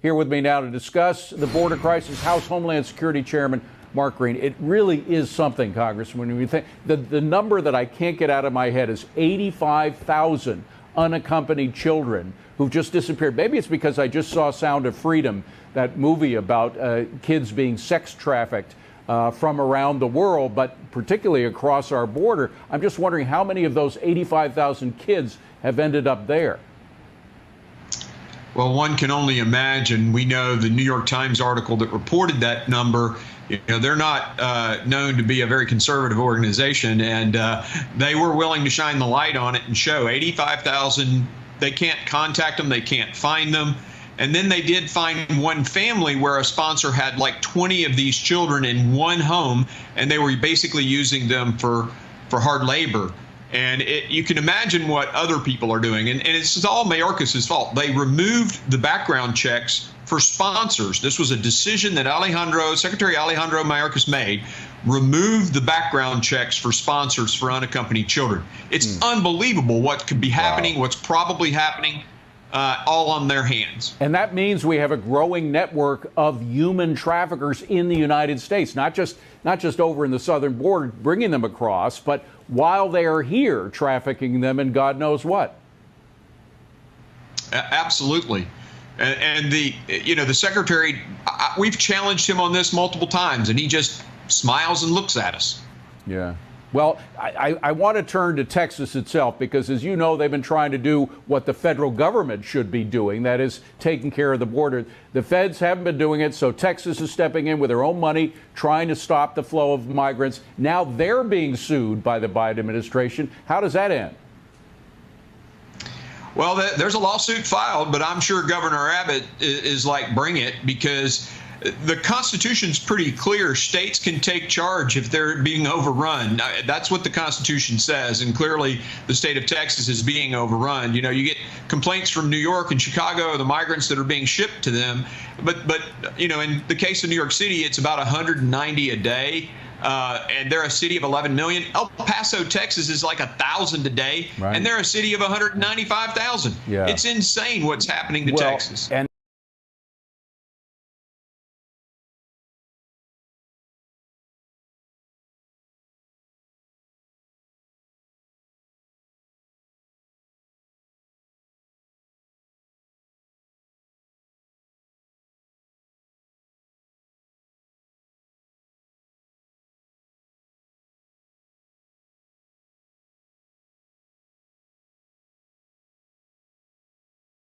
Here with me now to discuss the border crisis, House Homeland Security Chairman Mark Green. It really is something, Congressman, when we think the number that I can't get out of my head is 85,000 unaccompanied children who've just disappeared. Maybe it's because I just saw Sound of Freedom, that movie about kids being sex trafficked from around the world, but particularly across our border. I'm just wondering how many of those 85,000 kids have ended up there. Well, one can only imagine. We know the New York Times article that reported that number. You know, they're not known to be a very conservative organization, and they were willing to shine the light on it and show 85,000. They can't contact them. They can't find them. And then they did find one family where a sponsor had like 20 of these children in one home, and they were basically using them for hard labor. And you can imagine what other people are doing. And it's all Mayorkas' fault. They removed the background checks for sponsors. This was a decision that Secretary Alejandro Mayorkas made, removed the background checks for sponsors for unaccompanied children. It's unbelievable what could be happening, what's probably happening, all on their hands. And that means we have a growing network of human traffickers in the United States, not just over in the southern border, bringing them across, but while they are here, trafficking them and God knows what. Absolutely. And the secretary, we've challenged him on this multiple times, and he just smiles and looks at us. Yeah. Well, I want to turn to Texas itself, because, as you know, they've been trying to do what the federal government should be doing, that is, taking care of the border. The feds haven't been doing it, so Texas is stepping in with their own money, trying to stop the flow of migrants. Now they're being sued by the Biden administration. How does that end? Well, there's a lawsuit filed, but I'm sure Governor Abbott is like, bring it, because the Constitution's pretty clear. States can take charge if they're being overrun. That's what the Constitution says, and clearly the state of Texas is being overrun. You know, you get complaints from New York and Chicago, the migrants that are being shipped to them. But you know, in the case of New York City, it's about 190 a day. And they're a city of 11 million. El Paso, Texas is like 1,000 a day, right. And they're a city of 195,000. Yeah. It's insane what's happening to Texas.